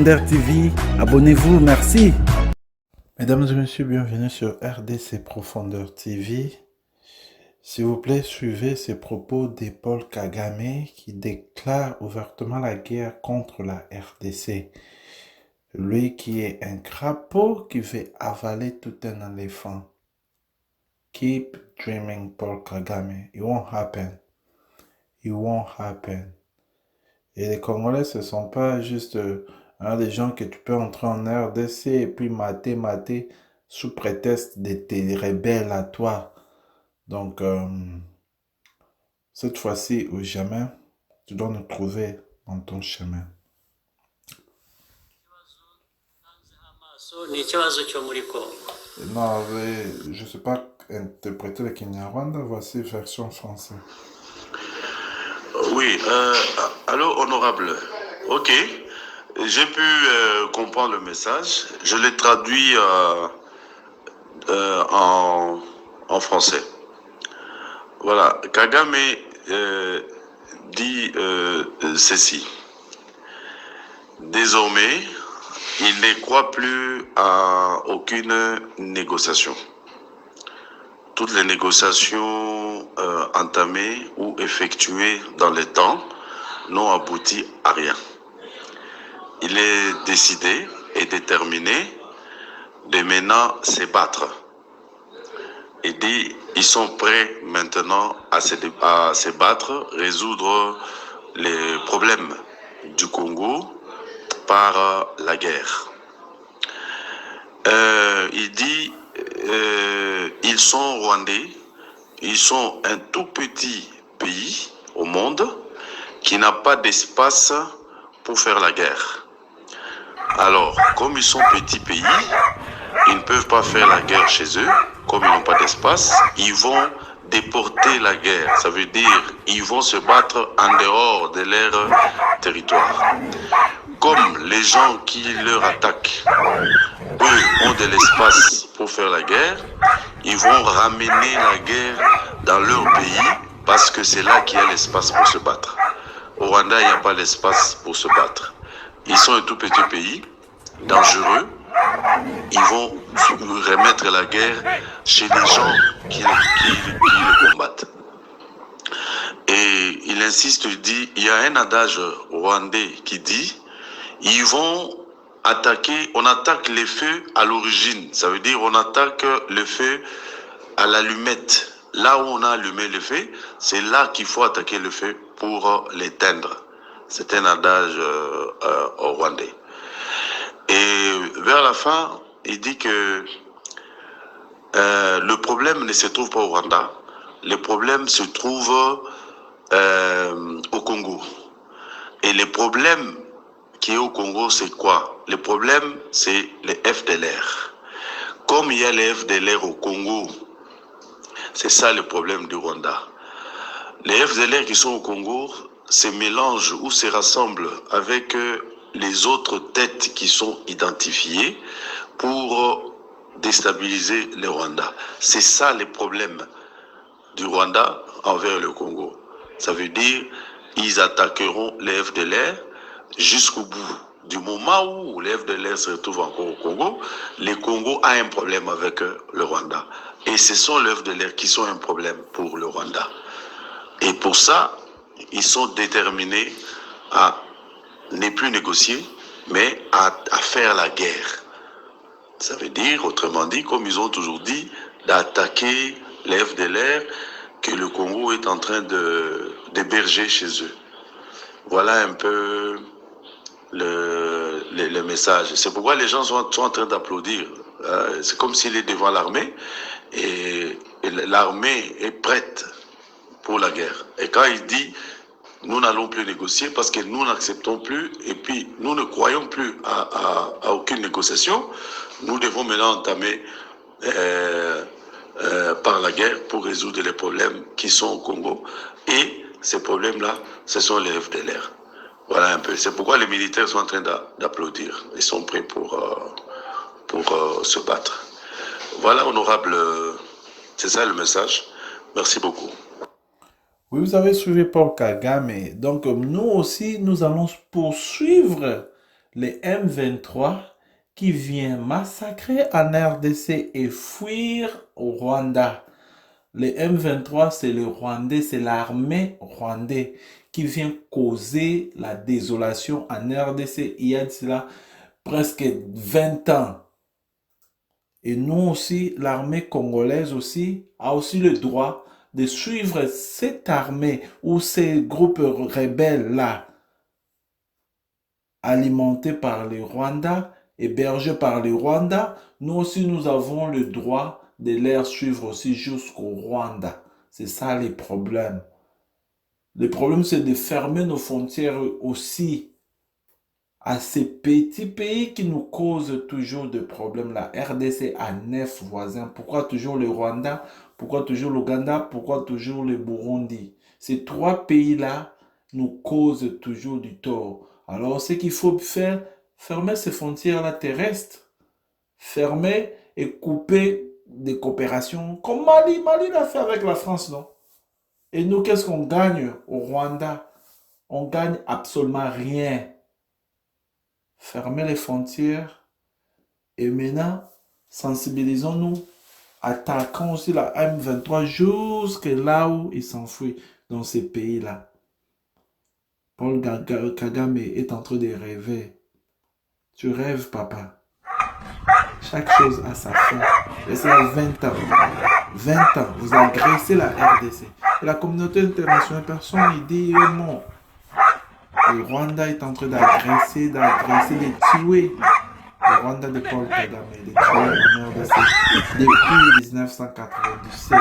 Profondeur TV. Abonnez-vous, merci. Mesdames et messieurs, bienvenue sur RDC Profondeur TV. S'il vous plaît, suivez ces propos de Paul Kagame qui déclare ouvertement la guerre contre la RDC. Lui qui est un crapaud qui veut avaler tout un éléphant. Keep dreaming, Paul Kagame. It won't happen. It won't happen. Et les Congolais, ce ne sont pas juste des gens que tu peux entrer en RDC et puis mater sous prétexte d'être rebelle à toi. Donc, cette fois-ci ou jamais, tu dois nous trouver dans ton chemin. Non, je ne sais pas interpréter le Kinyarwanda, voici version française. Oui, allô, honorable. Ok, j'ai pu comprendre le message. Je l'ai traduit en français. Voilà, Kagame dit ceci. Désormais, il ne croit plus à aucune négociation. Toutes les négociations entamées ou effectuées dans le temps n'ont abouti à rien. Il est décidé et déterminé de maintenant se battre. Il dit ils sont prêts maintenant à se battre, résoudre les problèmes du Congo par la guerre. Il dit ils sont rwandais, ils sont un tout petit pays au monde qui n'a pas d'espace pour faire la guerre. Alors, comme ils sont petits pays, ils ne peuvent pas faire la guerre chez eux, comme ils n'ont pas d'espace, ils vont déporter la guerre. Ça veut dire ils vont se battre en dehors de leur territoire. Comme les gens qui leur attaquent, eux, ont de l'espace pour faire la guerre, ils vont ramener la guerre dans leur pays parce que c'est là qu'il y a l'espace pour se battre. Au Rwanda, il n'y a pas l'espace pour se battre. Ils sont un tout petit pays, dangereux. Ils vont remettre la guerre chez les gens qui le combattent. Et il insiste, il dit, il y a un adage rwandais qui dit, ils vont attaquer, on attaque les feux à l'origine. Ça veut dire on attaque le feu à l'allumette. Là où on a allumé le feu, c'est là qu'il faut attaquer le feu pour l'éteindre. C'est un adage rwandais. Et vers la fin, il dit que le problème ne se trouve pas au Rwanda. Le problème se trouve au Congo. Et le problème qui est au Congo, c'est quoi? Le problème, c'est les FDLR. Comme il y a les FDLR au Congo, c'est ça le problème du Rwanda. Les FDLR qui sont au Congo se mélangent ou se rassemblent avec les autres têtes qui sont identifiées pour déstabiliser le Rwanda. C'est ça le problème du Rwanda envers le Congo. Ça veut dire ils attaqueront les FDLR jusqu'au bout. Du moment où les FDLR se retrouvent encore au Congo, le Congo a un problème avec le Rwanda. Et ce sont les FDLR qui sont un problème pour le Rwanda. Et pour ça, ils sont déterminés à ne plus négocier, mais à faire la guerre. Ça veut dire, autrement dit, comme ils ont toujours dit, d'attaquer les FDLR que le Congo est en train d'héberger chez eux. Voilà un peu le message. C'est pourquoi les gens sont en train d'applaudir. C'est comme s'il est devant l'armée et l'armée est prête pour la guerre. Et quand il dit nous n'allons plus négocier parce que nous n'acceptons plus et puis nous ne croyons plus à aucune négociation, nous devons maintenant entamer par la guerre pour résoudre les problèmes qui sont au Congo. Et ces problèmes-là, ce sont les FDLR. Voilà un peu. C'est pourquoi les militaires sont en train d'applaudir. Ils sont prêts pour se battre. Voilà, honorable. C'est ça le message. Merci beaucoup. Oui, vous avez suivi Paul Kagame. Donc, nous aussi, nous allons poursuivre les M23 qui viennent massacrer en RDC et fuir au Rwanda. Les M23, c'est le Rwandais, c'est l'armée rwandaise qui vient causer la désolation en RDC. Il y a de cela presque 20 ans. Et nous aussi, l'armée congolaise aussi, a aussi le droit de suivre cette armée ou ces groupes rebelles-là, alimentés par le Rwanda, hébergés par le Rwanda. Nous aussi, nous avons le droit de les suivre aussi jusqu'au Rwanda. C'est ça les problèmes. Le problème, c'est de fermer nos frontières aussi à ces petits pays qui nous causent toujours des problèmes. La RDC a 9 voisins. Pourquoi toujours le Rwanda? Pourquoi toujours l'Ouganda? Pourquoi toujours le Burundi? Ces 3 pays-là nous causent toujours du tort. Alors, ce qu'il faut faire, fermer ces frontières-là terrestres, fermer et couper des coopérations comme Mali. Mali l'a fait avec la France, non? Et nous, qu'est-ce qu'on gagne au Rwanda? On gagne absolument rien. Fermer les frontières et maintenant, sensibilisons-nous, attaquons aussi la M23 jusque là où ils s'enfuient dans ces pays-là. Paul Kagame est en train de rêver. Tu rêves, papa. Chaque chose a sa fin. Et c'est 20 ans. 20 ans, vous agressez la RDC. Et la communauté internationale, personne ne dit non. Le Rwanda est en train d'agresser, de tuer. Le Rwanda de Paul Kagame, de tuer en RDC depuis 1997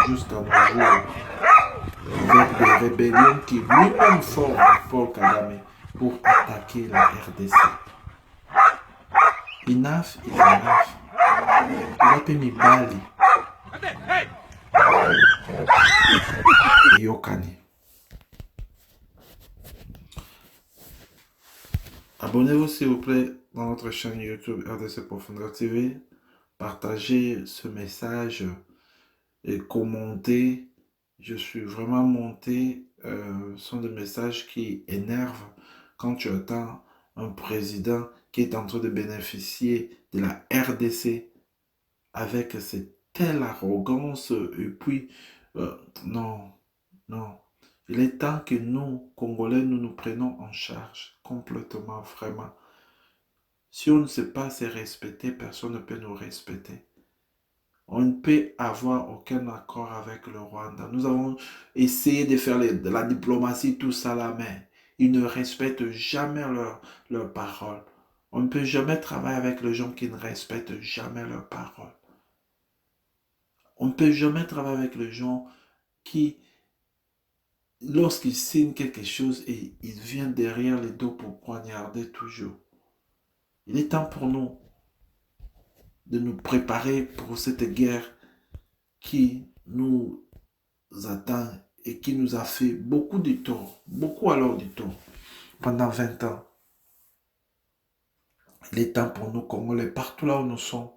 jusqu'à nos jours. Avec des rébellions qui lui-même forment Paul Kagame pour attaquer la RDC. Enough is enough. Wape mibali. Yokani. Abonnez-vous s'il vous plaît dans notre chaîne YouTube RDC Profondeur TV. Partagez ce message et commentez. Je suis vraiment monté. Ce sont des messages qui énervent quand tu attends un président qui est en train de bénéficier de la RDC avec cette telle arrogance. Et puis, non. Il est temps que nous, Congolais, nous nous prenons en charge complètement, vraiment. Si on ne sait pas se respecter, personne ne peut nous respecter. On ne peut avoir aucun accord avec le Rwanda. Nous avons essayé de faire de la diplomatie, tout ça là, mais ils ne respectent jamais leurs paroles. On ne peut jamais travailler avec les gens qui ne respectent jamais leurs paroles. On ne peut jamais travailler avec les gens qui, lorsqu'ils signent quelque chose, et ils viennent derrière les dos pour poignarder toujours. Il est temps pour nous de nous préparer pour cette guerre qui nous attend et qui nous a fait beaucoup de tort, beaucoup alors de tort, pendant 20 ans. Il est temps pour nous, Congolais, partout là où nous sommes,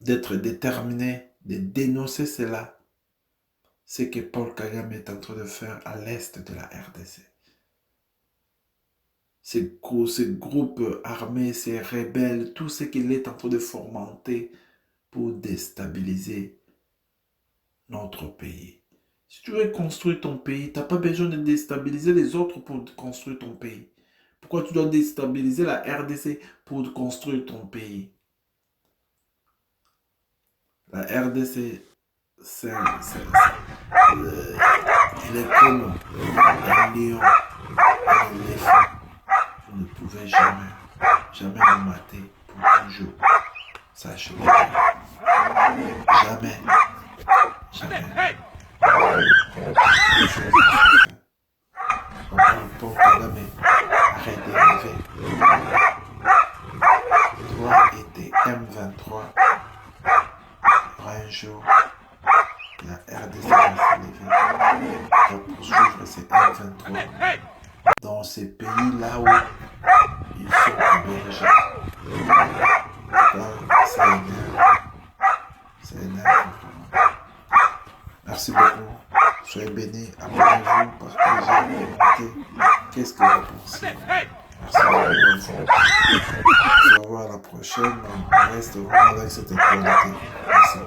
d'être déterminés, de dénoncer cela, ce que Paul Kagame est en train de faire à l'est de la RDC. Ces groupes armés, ces rebelles, tout ce qu'il est en train de fomenter pour déstabiliser notre pays. Si tu veux construire ton pays, tu n'as pas besoin de déstabiliser les autres pour construire ton pays. Pourquoi tu dois déstabiliser la RDC pour construire ton pays? La RDC, il est comme un lion, un éléphant. Vous ne pouvez jamais nous mater pour toujours. Sachez-le. Jamais. Paul Kagame, arrête de rêver. Toi et tes M23, un jour, la RDC va se lever, va poursuivre ces M23 dans ces pays là où ils sont hébergés. Ça énerve vraiment. Merci beaucoup. Soyez bénis, abonnez-vous, partagez, commentez. Qu'est-ce que vous pensez? Merci. Merci. On se revoit à la prochaine. On reste vraiment avec cette actualité. Merci.